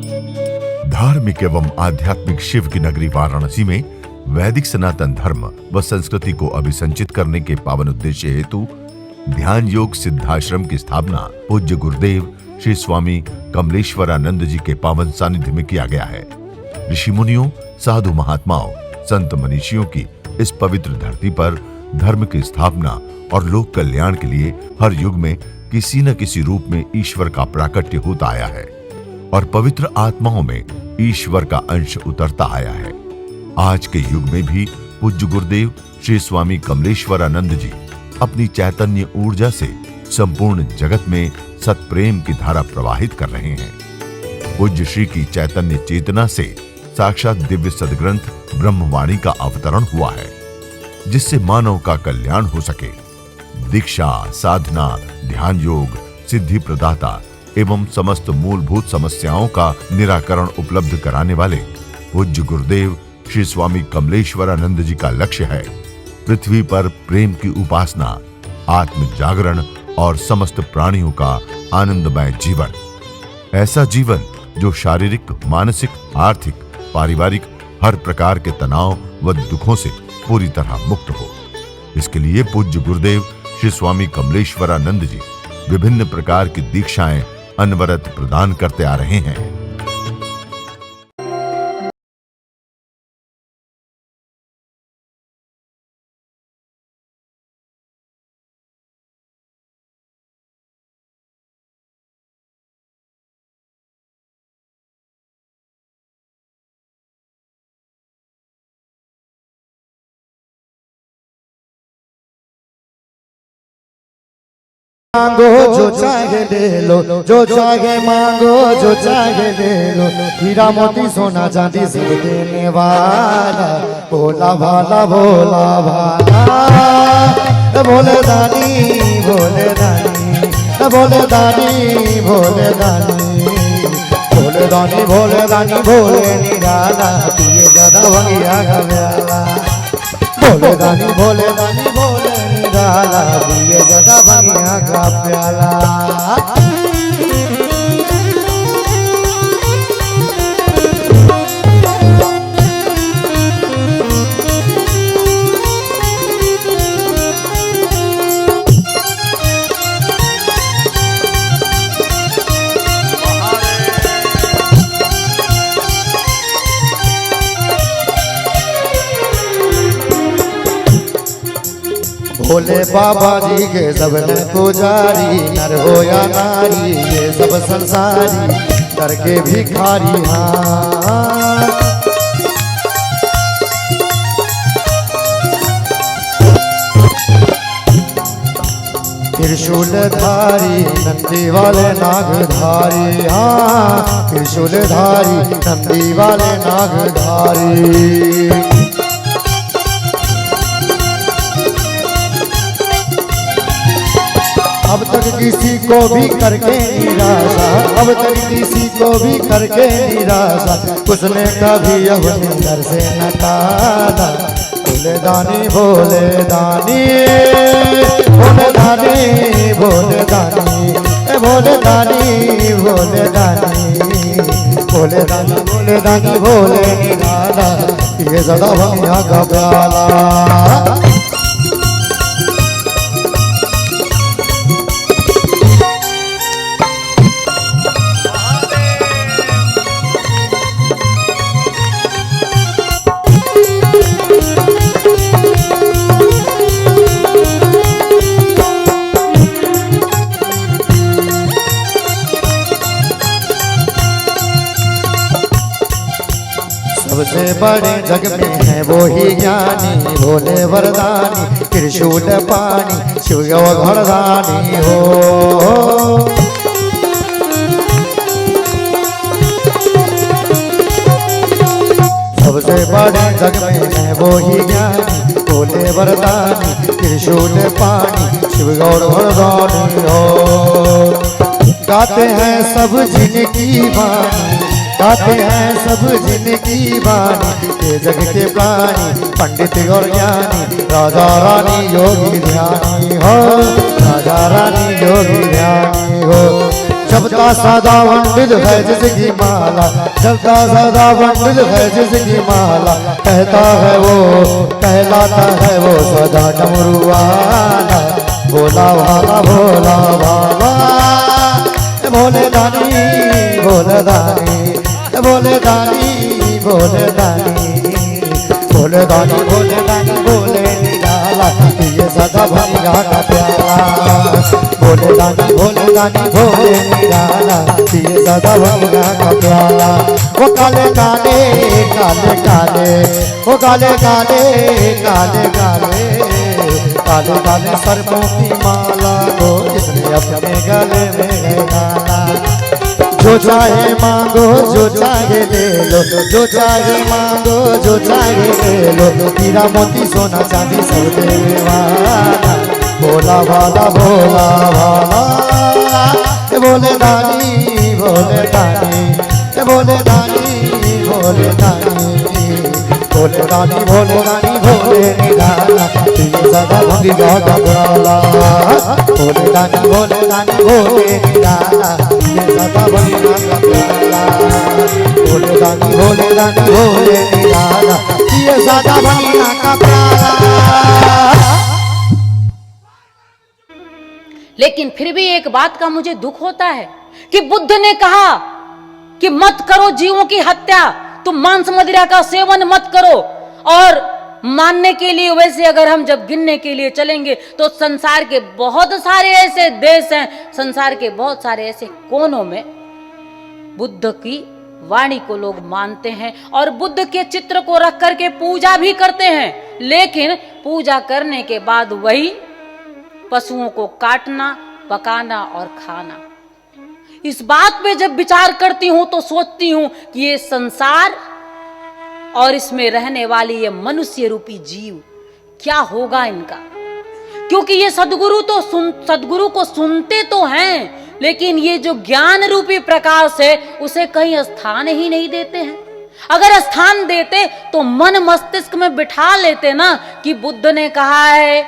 धार्मिक एवं आध्यात्मिक शिव की नगरी वाराणसी में वैदिक सनातन धर्म व संस्कृति को अभिसंचित करने के पावन उद्देश्य हेतु ध्यान योग सिद्धाश्रम की स्थापना पूज्य गुरुदेव श्री स्वामी कमलेश्वरानंद जी के पावन सानिध्य में किया गया है। ऋषि मुनियों, साधु महात्माओं, संत मनीषियों की इस पवित्र धरती पर धर्म की स्थापना और लोक कल्याण के लिए हर युग में किसी न किसी रूप में ईश्वर का प्राकट्य होता आया है और पवित्र आत्माओं में ईश्वर का अंश उतरता आया है। आज के युग में भी पूज्य गुरुदेव श्री स्वामी कमलेश्वरानंद जी अपनी चैतन्य ऊर्जा से संपूर्ण जगत में सत्प्रेम की धारा प्रवाहित कर रहे हैं। पूज्य श्री की चैतन्य चेतना से साक्षात दिव्य सदग्रंथ ब्रह्मवाणी का अवतरण हुआ है, जिससे मानव का कल्याण हो सके। दीक्षा, साधना, ध्यान योग, सिद्धि प्रदाता एवं समस्त मूलभूत समस्याओं का निराकरण उपलब्ध कराने वाले पूज्य गुरुदेव श्री स्वामी कमलेश्वरानंद जी का लक्ष्य है पृथ्वी पर प्रेम की उपासना, आत्म जागरण और समस्त प्राणियों का आनंदमय जीवन। ऐसा जीवन जो शारीरिक, मानसिक, आर्थिक, पारिवारिक हर प्रकार के तनाव व दुखों से पूरी तरह मुक्त हो। इसके लिए पूज्य गुरुदेव श्री स्वामी कमलेश्वरानंद जी विभिन्न प्रकार की दीक्षाएं अनवरत प्रदान करते आ रहे हैं। मांगो जो चाहे ले लो, जो चाहे मांगो जो चाहे ले लो। हीरा मोती सोना चांदी सब देने वाला, भोला भाला भोला भाला। भोले दानी भोले दानी, भोले दानी भोले दानी, भोले दानी भोले दानी भोले निराला, पिए ज्यादा भंगिया का प्याला। भोले दानी भोले दानी भोले निराला, पिए ज्यादा भंगिया का प्याला। भोले बाबा जी के सब ने पुजारी, नर हो या नारी ये सब संसारी, डर के भिखारी। हाँ त्रिशूल धारी नंदी वाले नागधारी। हाँ त्रिशूल धारी नंदी वाले नागधारी। अब तक किसी को भी करके निराशा, अब तक किसी को भी करके निराशा, उसने कभी अपने घर से न टाला। भोले दानी भोले दानी, भोले दानी भोले दानी, भोले दानी भोले दानी, भोले दानी भोले दानी भोले निराला, ये सदा भंगिया का प्याला। सबसे बड़े जग में है वो ही ज्ञानी, भोले वरदानी, त्रिशूल पानी, शिव घरदानी हो। सबसे बड़े जग में है वो ही ज्ञानी, भोले वरदानी, त्रिशूल पानी, शिव घरदानी हो। गाते हैं सब जिनकी वाणी, गाते हैं सब जिनकी वाणी, ये जग के प्राणी पंडित और ज्ञानी, राजा रानी योगी ध्यानी हो, राजा रानी योगी ध्यानी हो। जपता सदा पंडित है जिसकी माला, जपता सदा पंडित है जिसकी माला, कहता है वो कहलाता है वो सदा डमरू वाला, भोला भाला भोला बाबा, भोले दानी भोले दानी, भोले दानी भोले दानी, भोले दानी भोले दानी भोले निराला, ये सदा भंगा का प्याला, भोले दानी भोले दानी भोले निराला, ये सदा भंगा का प्याला। वो काले काले काले काले, वो काले काले काले काले, काले काले सर्पों की माला को जिसने अपने गले में डाला, जो चाहे मांगो जो चाहे ले लो, जो चाहे मांगो जो चाहे ले लो, हीरा मोती सोना चांदी सब देने वाला, भोला भाला भोला भाला, भोले दानी भोले दानी, भोले दानी भोले दानी, भोले दानी भोले दानी भोले निराला, सदा भंगी गाता भोला, भोले दानी भोले दानी भोले निराला, सदा भंगी गाता भोला, भोले दानी भोले दानी भोले निराला, ये सदा भंगी गाता भोला। लेकिन फिर भी एक बात का मुझे दुख होता है कि बुद्ध ने कहा कि मत करो जीवों की हत्या, तुम मांस मदिरा का सेवन मत करो। और मानने के लिए वैसे अगर हम जब गिनने के लिए चलेंगे तो संसार के बहुत सारे ऐसे देश हैं, संसार के बहुत सारे ऐसे कोनों में बुद्ध की वाणी को लोग मानते हैं और बुद्ध के चित्र को रख करके पूजा भी करते हैं, लेकिन पूजा करने के बाद वही पशुओं को काटना, पकाना और खाना। इस बात पे जब विचार करती हूं तो सोचती हूं कि ये संसार और इसमें रहने वाली ये मनुष्य रूपी जीव क्या होगा इनका, क्योंकि ये सदगुरु को सुनते तो हैं, लेकिन ये जो ज्ञान रूपी प्रकाश है उसे कहीं स्थान ही नहीं देते हैं। अगर स्थान देते तो मन मस्तिष्क में बिठा लेते ना कि बुद्ध ने कहा है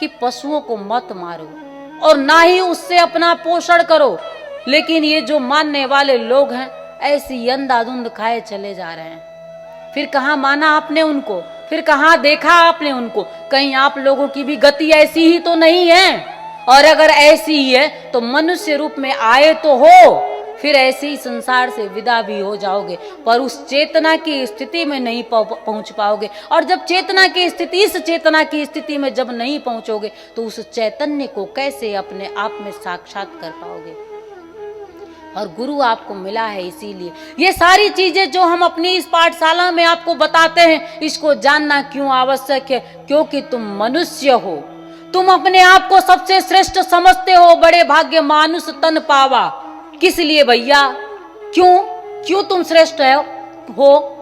कि पशुओं को मत मारो और ना ही उससे अपना पोषण करो, लेकिन ये जो मानने वाले लोग हैं ऐसी अंधाधुंध खाए चले जा रहे हैं। फिर कहाँ माना आपने उनको, फिर कहाँ देखा आपने उनको? कहीं आप लोगों की भी गति ऐसी ही तो नहीं है, और अगर ऐसी ही है तो मनुष्य रूप में आए तो हो, फिर ऐसे ही संसार से विदा भी हो जाओगे, पर उस चेतना की स्थिति में नहीं पहुंच पाओगे। और जब चेतना की स्थिति, इस चेतना की स्थिति में जब नहीं पहुंचोगे तो उस चैतन्य को कैसे अपने आप में साक्षात कर पाओगे? और गुरु आपको मिला है इसीलिए। ये सारी चीजें जो हम अपनी इस पाठशाला में आपको बताते हैं, इसको जानना क्यों आवश्यक है? क्योंकि तुम मनुष्य हो, तुम अपने आप को सबसे श्रेष्ठ समझते हो। बड़े भाग्य मानुष तन पावा। किस लिए भैया? क्यों तुम श्रेष्ठ हो?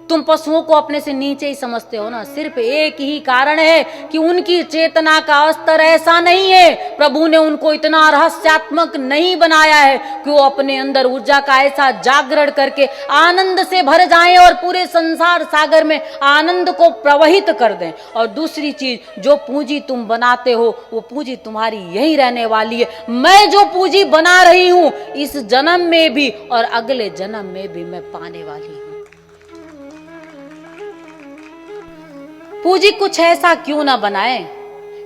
तुम पशुओं को अपने से नीचे ही समझते हो ना। सिर्फ एक ही कारण है कि उनकी चेतना का स्तर ऐसा नहीं है, प्रभु ने उनको इतना रहस्यात्मक नहीं बनाया है कि वो अपने अंदर ऊर्जा का ऐसा जागरण करके आनंद से भर जाएं और पूरे संसार सागर में आनंद को प्रवहित कर दें। और दूसरी चीज, जो पूंजी तुम बनाते हो वो पूंजी तुम्हारी यही रहने वाली है। मैं जो पूंजी बना रही हूं इस जन्म में भी और अगले जन्म में भी मैं पाने वाली हूं। पूंजी कुछ ऐसा क्यों ना बनाए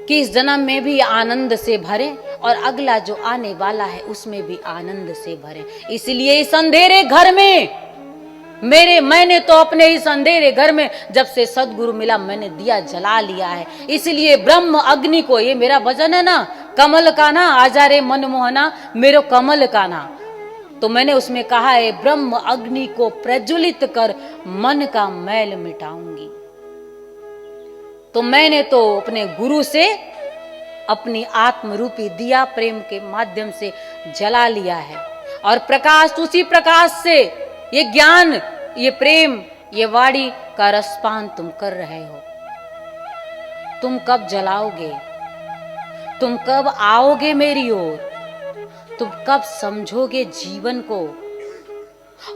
कि इस जन्म में भी आनंद से भरे और अगला जो आने वाला है उसमें भी आनंद से भरे। इसलिए इस अंधेरे घर में मैंने तो अपने इस अंधेरे घर में जब से सदगुरु मिला मैंने दिया जला लिया है। इसलिए ब्रह्म अग्नि को, ये मेरा भजन है ना, कमल का ना आजा रे मनमोहना मेरो कमल का ना, तो मैंने उसमें कहा है ब्रह्म अग्नि को प्रज्वलित कर मन का मैल मिटाऊंगी। तो मैंने तो अपने गुरु से अपनी आत्म रूपी दिया प्रेम के माध्यम से जला लिया है, और प्रकाश, उसी प्रकाश से ये ज्ञान, ये प्रेम, ये वाणी का रसपान तुम कर रहे हो। तुम कब जलाओगे? तुम कब आओगे मेरी ओर? तुम कब समझोगे जीवन को?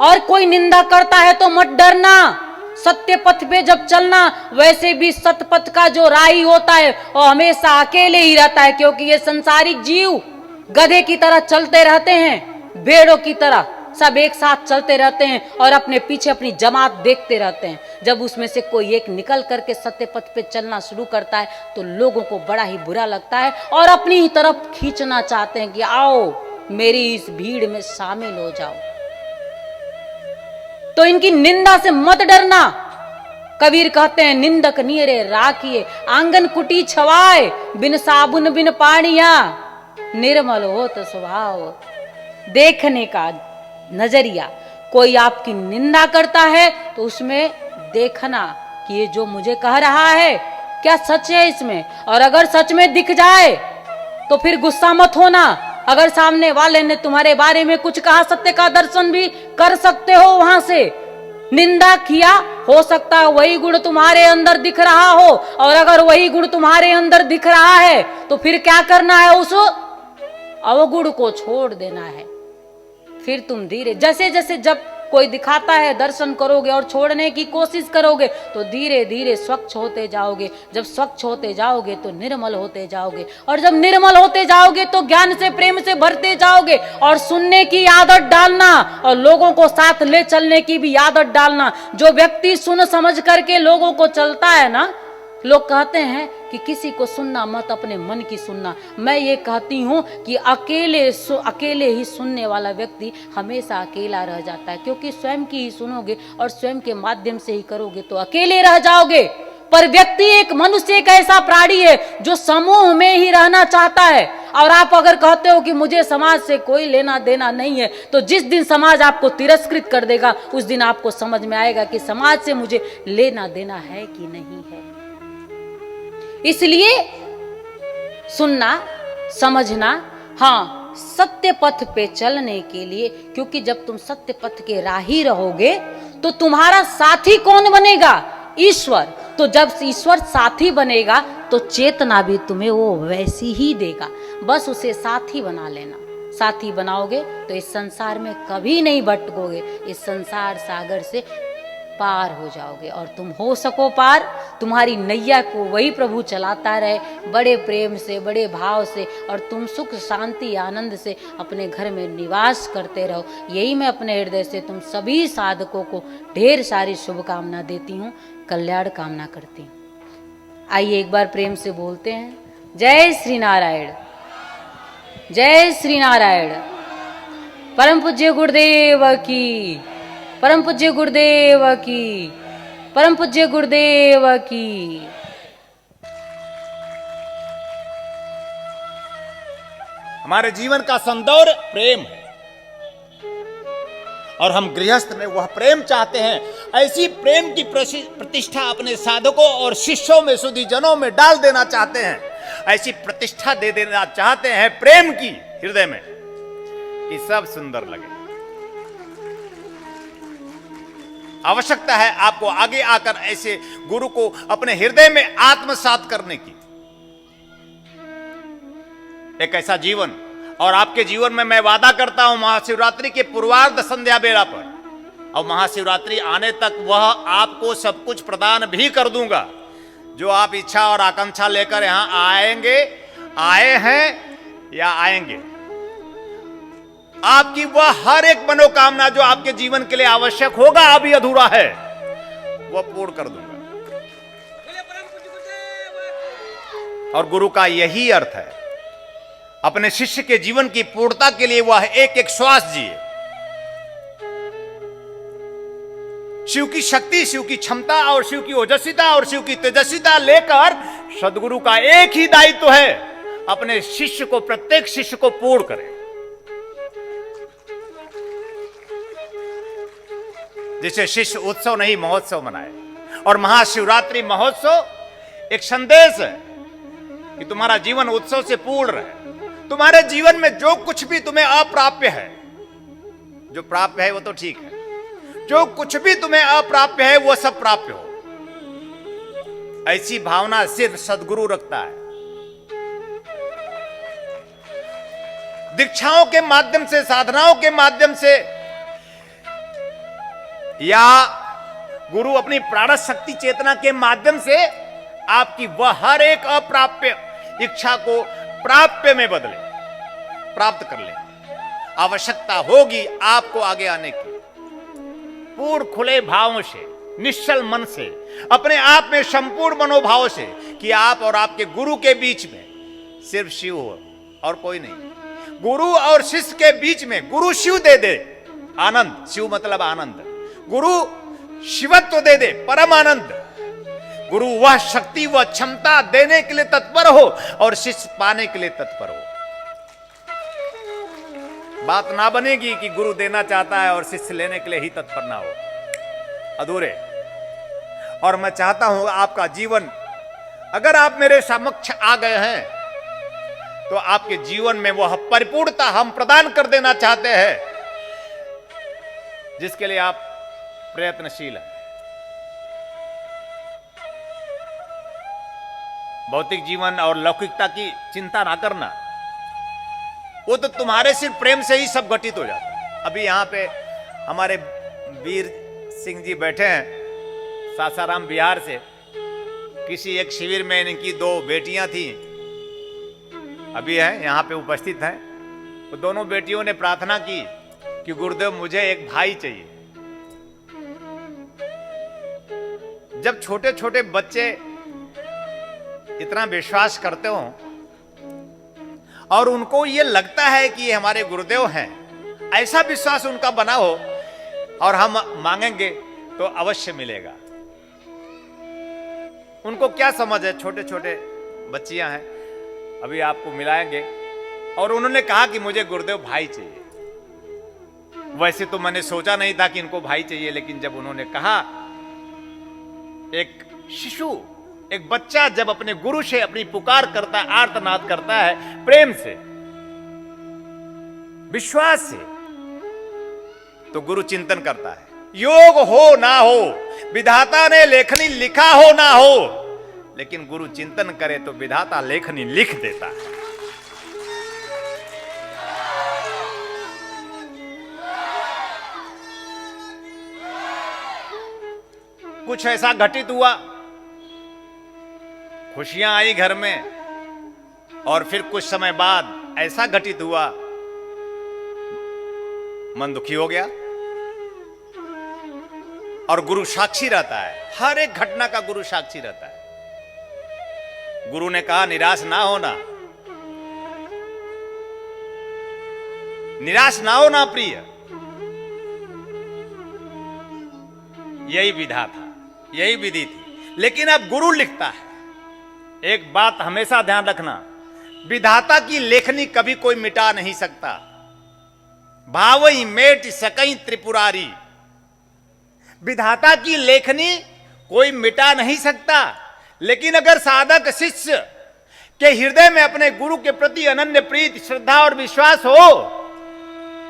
और कोई निंदा करता है तो मत डरना। सत्य पथ पे जब चलना, वैसे भी सतपथ का जो राही होता है वो हमेशा अकेले ही रहता है, क्योंकि ये संसारिक जीव गधे की तरह चलते रहते हैं। भेड़ों की तरह सब एक साथ चलते रहते हैं और अपने पीछे अपनी जमात देखते रहते हैं। जब उसमें से कोई एक निकल करके सत्य पथ पे चलना शुरू करता है तो लोगों को बड़ा ही बुरा लगता है और अपनी ही तरफ खींचना चाहते हैं कि आओ मेरी इस भीड़ में शामिल हो जाओ। तो इनकी निंदा से मत डरना। कबीर कहते हैं निंदक नीरे राखिए, आंगन कुटी छवाए, बिन साबुन बिन पानिया, निर्मल हो तो स्वभाव। देखने का नजरिया, कोई आपकी निंदा करता है तो उसमें देखना कि ये जो मुझे कह रहा है क्या सच है इसमें, और अगर सच में दिख जाए तो फिर गुस्सा मत होना। अगर सामने वाले ने तुम्हारे बारे में कुछ कहा, सत्य का दर्शन भी कर सकते हो वहां से। निंदा किया, हो सकता है वही गुण तुम्हारे अंदर दिख रहा हो, और अगर वही गुण तुम्हारे अंदर दिख रहा है तो फिर क्या करना है, उस अवगुण को छोड़ देना है। फिर तुम धीरे, जैसे जैसे जब कोई दिखाता है दर्शन करोगे और छोड़ने की कोशिश करोगे तो धीरे धीरे स्वच्छ होते जाओगे। जब स्वच्छ होते जाओगे तो निर्मल होते जाओगे, और जब निर्मल होते जाओगे तो ज्ञान से प्रेम से भरते जाओगे। और सुनने की आदत डालना और लोगों को साथ ले चलने की भी आदत डालना। जो व्यक्ति सुन समझ करके लोगों को चलता है ना, लोग कहते हैं कि किसी को सुनना मत, अपने मन की सुनना। मैं ये कहती हूँ कि अकेले ही सुनने वाला व्यक्ति हमेशा अकेला रह जाता है, क्योंकि स्वयं की ही सुनोगे और स्वयं के माध्यम से ही करोगे तो अकेले रह जाओगे। पर व्यक्ति, एक मनुष्य एक ऐसा प्राणी है जो समूह में ही रहना चाहता है। और आप अगर कहते हो कि मुझे समाज से कोई लेना देना नहीं है, तो जिस दिन समाज आपको तिरस्कृत कर देगा उस दिन आपको समझ में आएगा कि समाज से मुझे लेना देना है कि नहीं है। इसलिए सुनना, समझना, हाँ, सत्य पथ पे चलने के लिए, क्योंकि जब तुम सत्य पथ के राही रहोगे तो तुम्हारा साथी कौन बनेगा? ईश्वर। तो जब ईश्वर साथी बनेगा तो चेतना भी तुम्हें वो वैसी ही देगा, बस उसे साथी बना लेना। साथी बनाओगे तो इस संसार में कभी नहीं भटकोगे, इस संसार सागर से पार हो जाओगे। और तुम हो सको पार, तुम्हारी नैया को वही प्रभु चलाता रहे, बड़े प्रेम से, बड़े भाव से, और तुम सुख शांति आनंद से अपने घर में निवास करते रहो। यही मैं अपने हृदय से तुम सभी साधकों को ढेर सारी शुभकामना देती हूँ, कल्याण कामना करती हूँ। आइए एक बार प्रेम से बोलते हैं, जय श्री नारायण, जय श्री नारायण। परम पूज्य गुरुदेव की, परम पूज्य गुरुदेव की, परम पूज्य गुरुदेव की। हमारे जीवन का सौंदर्य प्रेम है, और हम गृहस्थ में वह प्रेम चाहते हैं। ऐसी प्रेम की प्रतिष्ठा अपने साधकों और शिष्यों में, सुधी जनों में डाल देना चाहते हैं। ऐसी प्रतिष्ठा दे देना चाहते हैं प्रेम की हृदय में कि सब सुंदर लगे। आवश्यकता है आपको आगे आकर ऐसे गुरु को अपने हृदय में आत्मसात करने की। एक ऐसा जीवन, और आपके जीवन में मैं वादा करता हूं महाशिवरात्रि के पूर्वार्ध संध्या बेला पर, और महाशिवरात्रि आने तक वह आपको सब कुछ प्रदान भी कर दूंगा जो आप इच्छा और आकांक्षा लेकर यहां आएंगे, आए हैं या आएंगे। आपकी वह हर एक मनोकामना जो आपके जीवन के लिए आवश्यक होगा, अभी अधूरा है, वह पूर्ण कर दूंगा। और गुरु का यही अर्थ है, अपने शिष्य के जीवन की पूर्णता के लिए वह एक एक श्वास जिए। शिव की शक्ति, शिव की क्षमता और शिव की ओजस्विता और शिव की तेजस्विता लेकर सदगुरु का एक ही दायित्व है, अपने शिष्य को, प्रत्येक शिष्य को पूर्ण करें। जिसे शिष्य उत्सव नहीं महोत्सव मनाए। और महाशिवरात्रि महोत्सव एक संदेश है कि तुम्हारा जीवन उत्सव से पूर्ण रहे। तुम्हारे जीवन में जो कुछ भी तुम्हें अप्राप्य है, जो प्राप्य है वो तो ठीक है, जो कुछ भी तुम्हें अप्राप्य है वो सब प्राप्य हो, ऐसी भावना सिर्फ सदगुरु रखता है। दीक्षाओं के माध्यम से, साधनाओं के माध्यम से, या गुरु अपनी प्राण शक्ति चेतना के माध्यम से आपकी वह हर एक अप्राप्य इच्छा को प्राप्य में बदले, प्राप्त कर ले। आवश्यकता होगी आपको आगे आने की, पूर्ण खुले भावों से, निश्चल मन से, अपने आप में संपूर्ण मनोभाव से कि आप और आपके गुरु के बीच में सिर्फ शिव हो और कोई नहीं। गुरु और शिष्य के बीच में गुरु शिव दे दे आनंद, शिव मतलब आनंद, गुरु शिवत्व दे दे परम आनंद, गुरु वह शक्ति वह क्षमता देने के लिए तत्पर हो और शिष्य पाने के लिए तत्पर हो। बात ना बनेगी कि गुरु देना चाहता है और शिष्य लेने के लिए ही तत्पर ना हो, अधूरे। और मैं चाहता हूं आपका जीवन, अगर आप मेरे समक्ष आ गए हैं तो आपके जीवन में वह परिपूर्णता हम प्रदान कर देना चाहते हैं जिसके लिए आप प्रयत्नशील हैं। भौतिक जीवन और लौकिकता की चिंता ना करना, वो तो तुम्हारे सिर्फ प्रेम से ही सब घटित हो जाता है। अभी यहां पे हमारे वीर सिंह जी बैठे हैं सासाराम बिहार से, किसी एक शिविर में इनकी 2 बेटियां थी, अभी है यहां पे उपस्थित हैं। वो दोनों बेटियों ने प्रार्थना की कि गुरुदेव मुझे एक भाई चाहिए। जब छोटे छोटे बच्चे इतना विश्वास करते हो और उनको ये लगता है कि ये हमारे गुरुदेव हैं, ऐसा विश्वास उनका बना हो और हम मांगेंगे तो अवश्य मिलेगा। उनको क्या समझ है, छोटे छोटे बच्चियां हैं, अभी आपको मिलाएंगे। और उन्होंने कहा कि मुझे गुरुदेव भाई चाहिए। वैसे तो मैंने सोचा नहीं था कि इनको भाई चाहिए, लेकिन जब उन्होंने कहा, एक शिशु, एक बच्चा जब अपने गुरु से अपनी पुकार करता है, आर्तनाद करता है प्रेम से, विश्वास से, तो गुरु चिंतन करता है। योग हो ना हो, विधाता ने लेखनी लिखा हो ना हो, लेकिन गुरु चिंतन करे तो विधाता लेखनी लिख देता है। कुछ ऐसा घटित हुआ, खुशियां आई घर में, और फिर कुछ समय बाद ऐसा घटित हुआ, मन दुखी हो गया। और गुरु साक्षी रहता है, हर एक घटना का गुरु साक्षी रहता है। गुरु ने कहा निराश ना होना, निराश ना होना प्रिय, यही विधा था, यही विधि थी। लेकिन अब गुरु लिखता है। एक बात हमेशा ध्यान रखना, विधाता की लेखनी कभी कोई मिटा नहीं सकता। भावई मेट सकई त्रिपुरारी, विधाता की लेखनी कोई मिटा नहीं सकता। लेकिन अगर साधक शिष्य के हृदय में अपने गुरु के प्रति अनन्य प्रीति, श्रद्धा और विश्वास हो,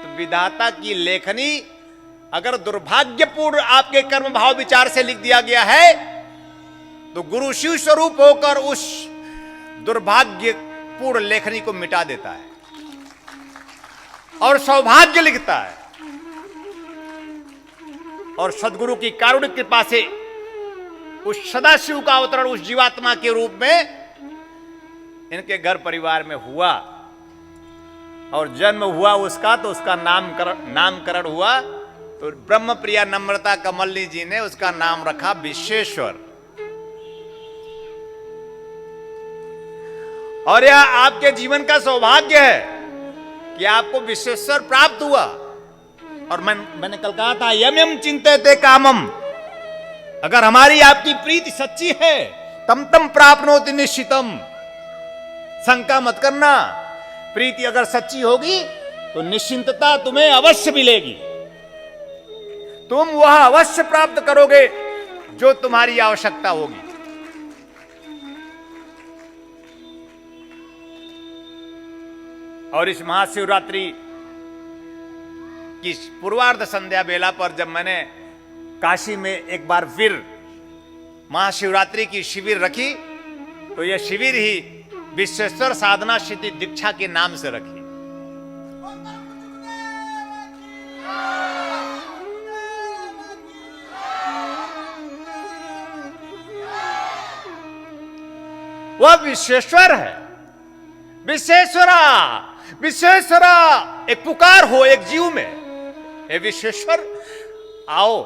तो विधाता की लेखनी अगर दुर्भाग्यपूर्ण आपके कर्म भाव विचार से लिख दिया गया है, तो गुरु शिव स्वरूप होकर उस दुर्भाग्यपूर्ण लेखनी को मिटा देता है और सौभाग्य लिखता है। और सदगुरु की कारुणिक कृपा से उस सदाशिव का अवतरण उस जीवात्मा के रूप में इनके घर परिवार में हुआ, और जन्म हुआ उसका, तो उसका नामकरण हुआ। तो ब्रह्मप्रिया नम्रता कमलनी जी ने उसका नाम रखा विश्वेश्वर। और यह आपके जीवन का सौभाग्य है कि आपको विश्वेश्वर प्राप्त हुआ। और मैंने कल कहा था, यम यम चिंतते कामम, अगर हमारी आपकी प्रीति सच्ची है, तम तम प्राप्नोति निश्चितम, शंका मत करना। प्रीति अगर सच्ची होगी तो निश्चिंतता तुम्हें अवश्य मिलेगी, तुम वह अवश्य प्राप्त करोगे जो तुम्हारी आवश्यकता होगी। और इस महाशिवरात्रि की पूर्वार्ध संध्या बेला पर जब मैंने काशी में एक बार फिर महाशिवरात्रि की शिविर रखी, तो यह शिविर ही विश्वेश्वर साधना सिद्धि दीक्षा के नाम से रखी। वह विश्वेश्वर है, विश्वेश्वरा विश्वेश्वरा एक पुकार हो एक जीव में, हे विश्वेश्वर आओ।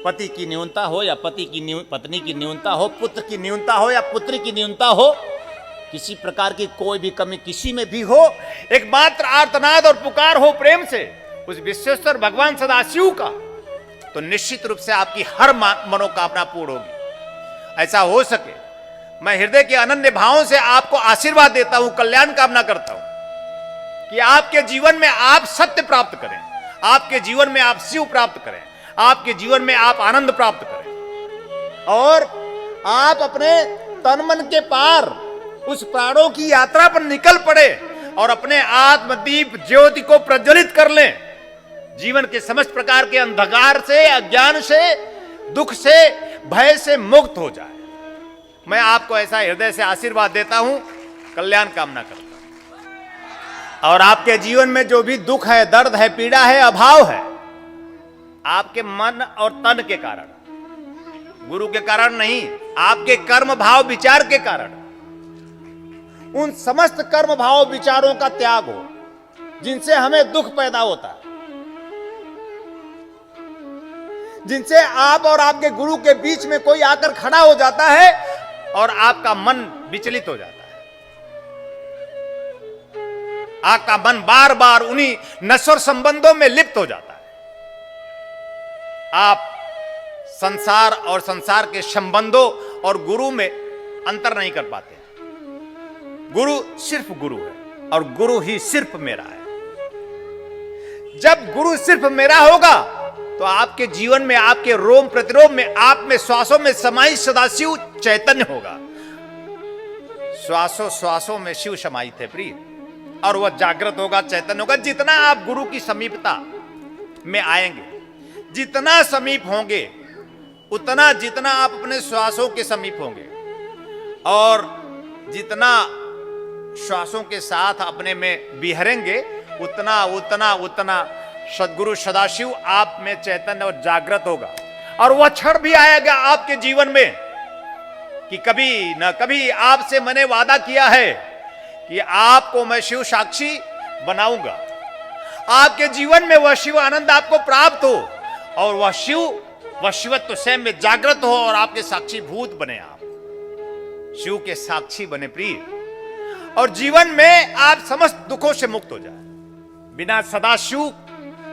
पति की न्यूनता हो या पत्नी की न्यूनता हो, पुत्र की न्यूनता हो या पुत्री की न्यूनता हो, किसी प्रकार की कोई भी कमी किसी में भी हो, एक मात्र आर्तनाद और पुकार हो प्रेम से उस विश्वेश्वर भगवान सदाशिव का, तो निश्चित रूप से आपकी हर मनोकामना पूर्ण होगी। ऐसा हो सके मैं हृदय के अनन्य भावों से आपको आशीर्वाद देता हूं, कल्याण कामना करता हूं कि आपके जीवन में आप सत्य प्राप्त करें, आपके जीवन में आप शिव प्राप्त करें, आपके जीवन में आप आनंद प्राप्त करें और आप अपने तन मन के पार उस प्राणों की यात्रा पर निकल पड़े और अपने आत्मदीप ज्योति को प्रज्वलित कर लें। जीवन के समस्त प्रकार के अंधकार से, अज्ञान से, दुख से, भय से मुक्त हो जाए। मैं आपको ऐसा हृदय से आशीर्वाद देता हूं, कल्याण कामना करता हूं। और आपके जीवन में जो भी दुख है, दर्द है, पीड़ा है, अभाव है, आपके मन और तन के कारण, गुरु के कारण नहीं, आपके कर्म भाव विचार के कारण, उन समस्त कर्म भाव विचारों का त्याग हो जिनसे हमें दुख पैदा होता है, जिनसे आप और आपके गुरु के बीच में कोई आकर खड़ा हो जाता है और आपका मन विचलित हो जाता है, आपका मन बार बार उन्हीं नश्वर संबंधों में लिप्त हो जाता है। आप संसार और संसार के संबंधों और गुरु में अंतर नहीं कर पाते। गुरु सिर्फ गुरु है और गुरु ही सिर्फ मेरा है। जब गुरु सिर्फ मेरा होगा तो आपके जीवन में, आपके रोम प्रतिरोम में, आप में, श्वासों में समाई सदाशिव चैतन्य होगा। श्वासों श्वासों में शिव समाहित है प्रिय, और वह जागृत होगा, चैतन्य होगा। जितना आप गुरु की समीपता में आएंगे, जितना समीप होंगे, उतना जितना आप अपने श्वासों के समीप होंगे और जितना श्वासों के साथ अपने में बिहरेंगे, उतना उतना उतना सद्गुरु सदाशिव आप में चैतन्य और जागृत होगा। और वह क्षण भी आएगा आपके जीवन में कि कभी न कभी आपसे मैंने वादा किया है कि आपको मैं शिव साक्षी बनाऊंगा। आपके जीवन में वह शिव आनंद आपको प्राप्त हो और वह शिवत्व स्वयं में जागृत हो और आपके साक्षी भूत बने, आप शिव के साक्षी बने प्रिय, और जीवन में आप समस्त दुखों से मुक्त हो जाए। बिना सदाशिव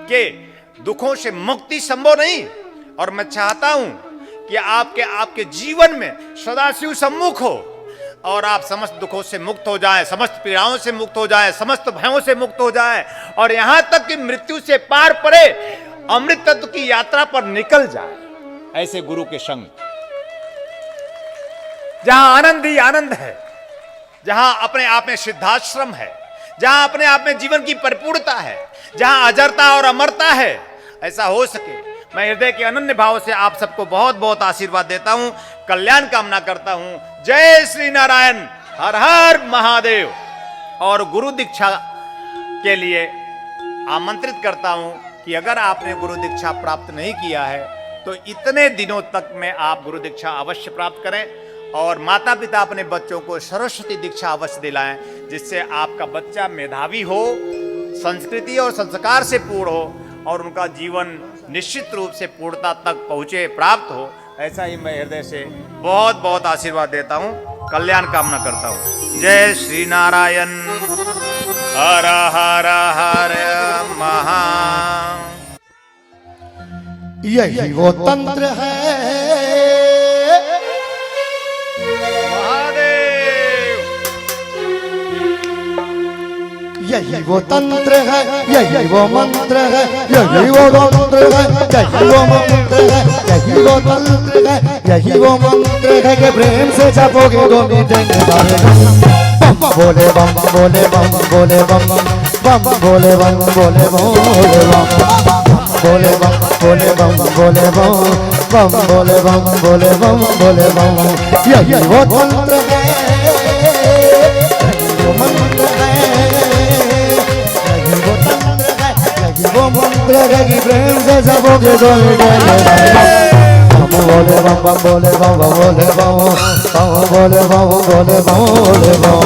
के दुखों से मुक्ति संभव नहीं। और मैं चाहता हूं कि आपके जीवन में सदाशिव सम्मुख हो और आप समस्त दुखों से मुक्त हो जाएं, समस्त पीड़ाओं से मुक्त हो जाएं, समस्त भयों से मुक्त हो जाएं और यहां तक कि मृत्यु से पार पड़े अमृत तत्व की यात्रा पर निकल जाए। ऐसे गुरु के संग जहां आनंद ही आनंद है, जहां अपने आप में सिद्धाश्रम है, जहां अपने आप में जीवन की परिपूर्णता है, जहां अजरता और अमरता है, ऐसा हो सके मैं हृदय के अनन्य भाव से आप सबको बहुत बहुत आशीर्वाद देता हूं, कल्याण कामना करता हूं। जय श्री नारायण, हर हर महादेव। और गुरु दीक्षा के लिए आमंत्रित करता हूं कि अगर आपने गुरु दीक्षा प्राप्त नहीं किया है तो इतने दिनों तक में आप गुरु दीक्षा अवश्य प्राप्त करें और माता पिता अपने बच्चों को सरस्वती दीक्षा अवश्य दिलाएं, जिससे आपका बच्चा मेधावी हो, संस्कृति और संस्कार से पूर्ण हो और उनका जीवन निश्चित रूप से पूर्णता तक पहुंचे, प्राप्त हो। ऐसा ही मैं हृदय से बहुत बहुत आशीर्वाद देता हूं, कल्याण कामना करता हूं। जय श्री नारायण। हर हर हर महा। यही वो तंत्र है, यही वो तंत्र है, यही वो मंत्र है, यही वो तंत्र है, यही वो मंत्र है, यही वो तंत्र है, यही वो मंत्र है कि प्रेम से जपोगे तो मिटेंगे सारे गम। बोले बम बोले बम बोले बम बम बोले बम बोले बोले बम बोले बम बोले बम बोले बम बम बोले बम बोले बम बोले बम। यही वो तंत्र है, यही वो मंत्र है, वो मंत्र है कि प्रेम से जपोगे तो मिटेंगे सारे गम। बोले बम बम बोले बम बम बोले बम बोले बम बोले बम बोले बम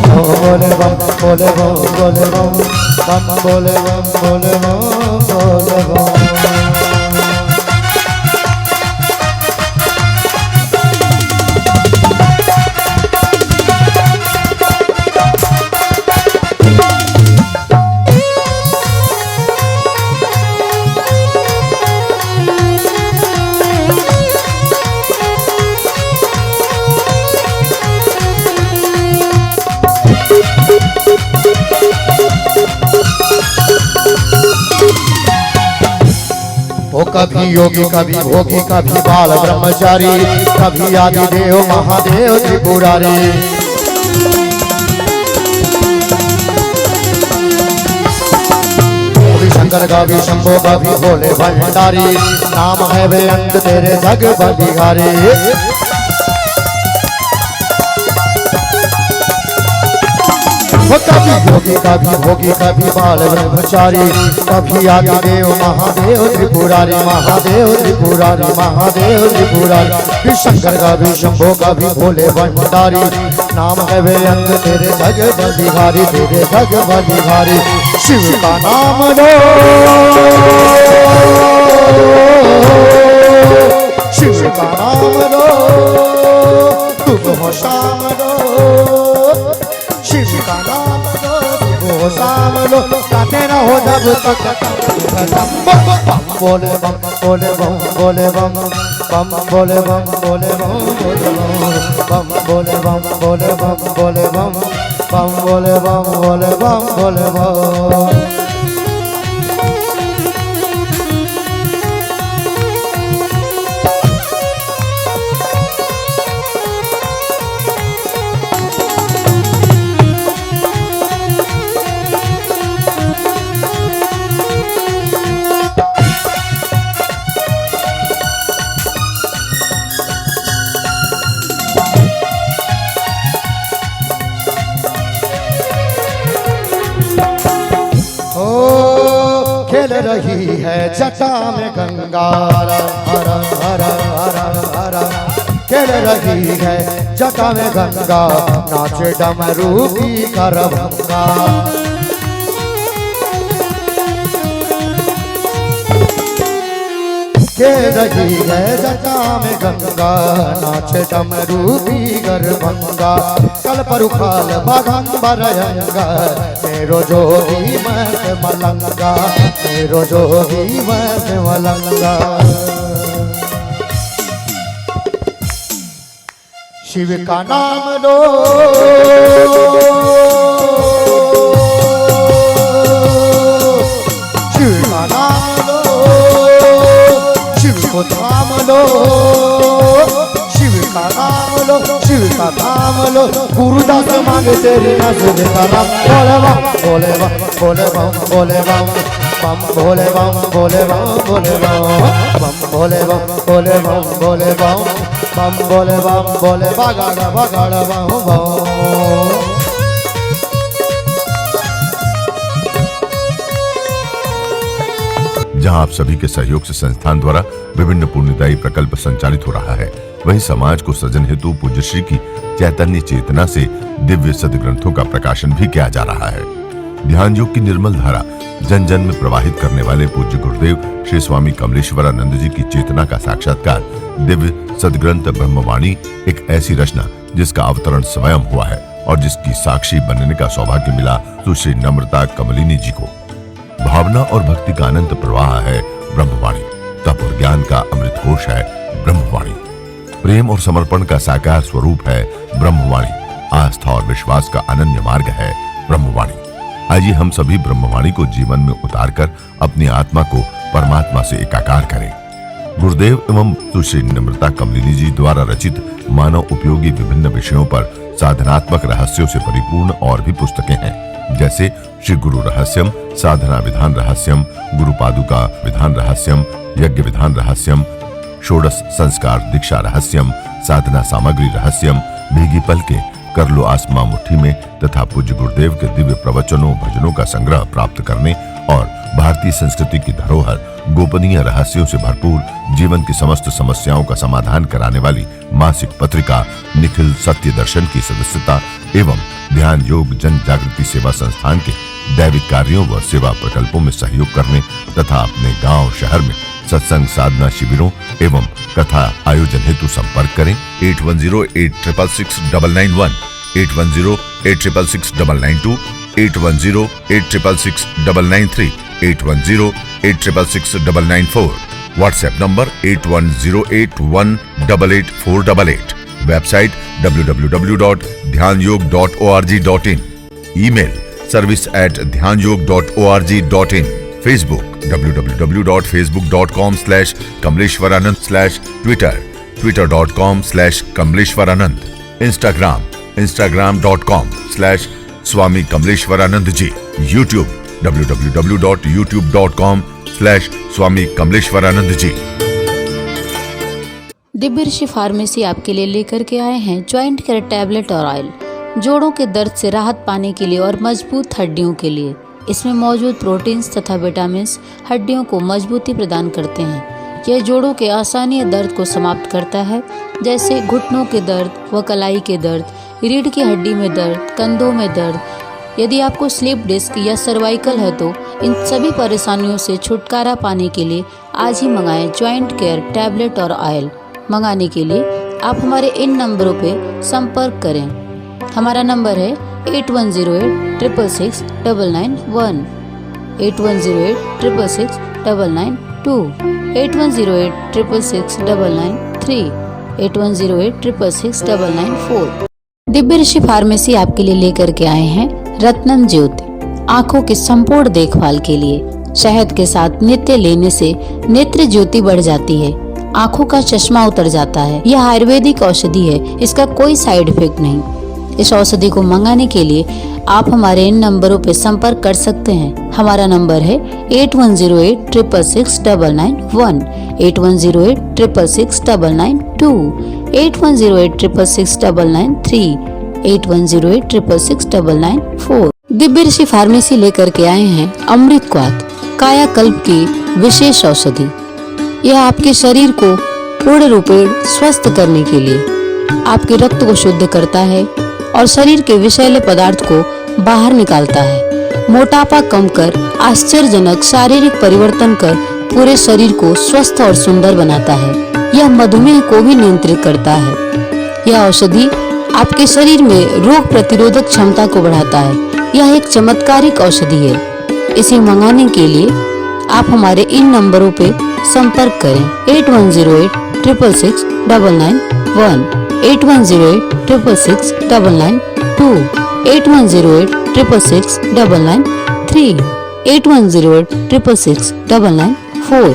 बोले बम बोले बम बोले बम बोले बम बोले बम बोले बम। वो कभी योगी कभी भोगी कभी बाल ब्रह्मचारी कभी आदि देव महादेव त्रिपुरारी। कभी शंकर कभी शंभो कभी भोले भंडारी नाम है बेअंत तेरे जग बलिहारी। वो कभी योगी कभी भोगी कभी बाल ब्रह्मचारी कभी आदि देव महादेव त्रिपुरारी महादेव त्रिपुरारी महादेव त्रिपुरारी। भी शंकर कभी शंभो कभी भोले भंडारी नाम है बेअंत तेरे जग बलिहारी तेरे जग बलिहारी। शिव का नाम लो शिव का नाम लो तुम हो शाम लो शिव का नाम लो वो शाम लो गाते रहो जब तक बोले बम बोले बम बोले बम बम बोले बम बोले बम बोले बम बोले बम बोले बम बोले बम बम बोले बम बोले बम बोले बम। खेल रही है जटा में गंगा हरा हरा हरा हरा हरा खेल रही है जटा में गंगा नाचे डमरू की करभंगा। खेल रही है जटा में गंगा नाचे डमरू की गरभंगा। कल परुखाल बागंबर यंगा मेरो जोगी मत मलंगा मेरो जोगी मत मलंगा। शिव का नाम लो शिव का नाम लो शिव को थाम लो शिव का नाम लो शिव का नाम लो। गुरुदास मांगे तेरी नजर करम बोले बम बोले बम बोले बम बम बोले बम बोले बम बोले बम बम बोले बम बोले बम बोले बम बम बोले बम बोले बगाड़ा बगाड़ा बम बम। जहां आप सभी के सहयोग से संस्थान द्वारा विभिन्न पुण्यदायी प्रकल्प संचालित हो रहा है, वहीं समाज को सृजन हेतु पूज्य श्री की चैतन्य चेतना से दिव्य सदग्रंथों का प्रकाशन भी किया जा रहा है। ध्यान योग की निर्मल धारा जन जन में प्रवाहित करने वाले पूज्य गुरुदेव श्री स्वामी कमलेश्वरानंद जी की चेतना का साक्षात्कार दिव्य सदग्रंथ ब्रह्मवाणी एक ऐसी रचना जिसका अवतरण स्वयं हुआ है और जिसकी साक्षी बनने का सौभाग्य मिला सुश्री नम्रता कमलिनी जी को। भावना और भक्ति का अनंत प्रवाह है ब्रह्मवाणी, तप और ज्ञान का अमृत कोश है ब्रह्मवाणी, प्रेम और समर्पण का साकार स्वरूप है ब्रह्मवाणी, आस्था और विश्वास का अनन्य मार्ग है ब्रह्मवाणी। आइए हम सभी ब्रह्मवाणी को जीवन में उतारकर अपनी आत्मा को परमात्मा से एकाकार करें। गुरुदेव एवं सुश्री नम्रता कमलिनी जी द्वारा रचित मानव उपयोगी विभिन्न विषयों पर साधनात्मक रहस्यों से परिपूर्ण और भी पुस्तकें हैं, जैसे श्री गुरु रहस्यम, साधना विधान रहस्यम, गुरु पादुका विधान रहस्यम, यज्ञ विधान रहस्यम, षोडश संस्कार दीक्षा रहस्यम, साधना सामग्री रहस्यम, भीगी पलके, कर लो आसमां मुट्ठी में तथा पूज्य गुरुदेव के दिव्य प्रवचनों भजनों का संग्रह प्राप्त करने और भारतीय संस्कृति की धरोहर, गोपनीय रहस्यों से भरपूर, जीवन की समस्त समस्याओं का समाधान कराने वाली मासिक पत्रिका निखिल सत्य दर्शन की सदस्यता एवं ध्यान योग जन जागृति सेवा संस्थान के दैविक कार्यों व सेवा प्रकल्पों में सहयोग करने तथा अपने गांव शहर में सत्संग साधना शिविरों एवं कथा आयोजन हेतु संपर्क करें 8108666991, 8108666992, 8108666993, 8108666994, व्हाट्सएप नंबर 8108188488, वेबसाइट www.dhyanयोग.org.in, ईमेल service@dhyanयोग.org.in, Facebook www.facebook.com/kamleshwaranand, Twitter twitter.com/kamleshwaranand, Instagram instagram.com/स्वामी कमलेश्वरानंद जी, यूट्यूब www.youtube.com/स्वामी कमलेश्वरानंद जी। दिव्य ऋषि फार्मेसी आपके लिए लेकर के आए हैं ज्वाइंट केयर टैबलेट और ऑयल, जोड़ों के दर्द से राहत पाने के लिए और मजबूत हड्डियों के लिए। इसमें मौजूद प्रोटीन्स तथा विटामिन्स हड्डियों को मजबूती प्रदान करते हैं। यह जोड़ों के असहनीय दर्द को समाप्त करता है, जैसे घुटनों के दर्द व कलाई के दर्द, रीढ़ की हड्डी में दर्द, कंधों में दर्द। यदि आपको स्लिप डिस्क या सर्वाइकल है तो इन सभी परेशानियों से छुटकारा पाने के लिए आज ही मंगाएं ज्वाइंट केयर टैबलेट और ऑयल। मंगाने के लिए आप हमारे इन नंबरों पे संपर्क करें। हमारा नंबर है 8108666991, 8108666992, 8108666993, 8108666994। दिव्य ऋषि फार्मेसी आपके लिए लेकर के आए हैं रत्नम ज्योति, आँखों की संपूर्ण देखभाल के लिए। शहद के साथ नित्य लेने से नेत्र ज्योति बढ़ जाती है, आँखों का चश्मा उतर जाता है। यह आयुर्वेदिक औषधि है, इसका कोई साइड इफेक्ट नहीं। इस औषधि को मंगाने के लिए आप हमारे इन नंबरों पर संपर्क कर सकते हैं। हमारा नंबर है 8108666991, 8108666992, 8108666993, 8108666994। दिव्य ऋषि फार्मेसी लेकर के आए हैं अमृत क्वाथ, कायाकल्प की विशेष औषधि। यह आपके शरीर को पूर्ण रूपेण स्वस्थ करने के लिए आपके रक्त को शुद्ध करता है और शरीर के विषैले पदार्थ को बाहर निकालता है। मोटापा कम कर आश्चर्यजनक शारीरिक परिवर्तन कर पूरे शरीर को स्वस्थ और सुंदर बनाता है। यह मधुमेह को भी नियंत्रित करता है। यह औषधि आपके शरीर में रोग प्रतिरोधक क्षमता को बढ़ाता है। यह एक चमत्कारिक औषधि है। इसे मंगाने के लिए आप हमारे इन नंबरों पे संपर्क करें 8108666991, 8108666992, 8108666993, 8108666994।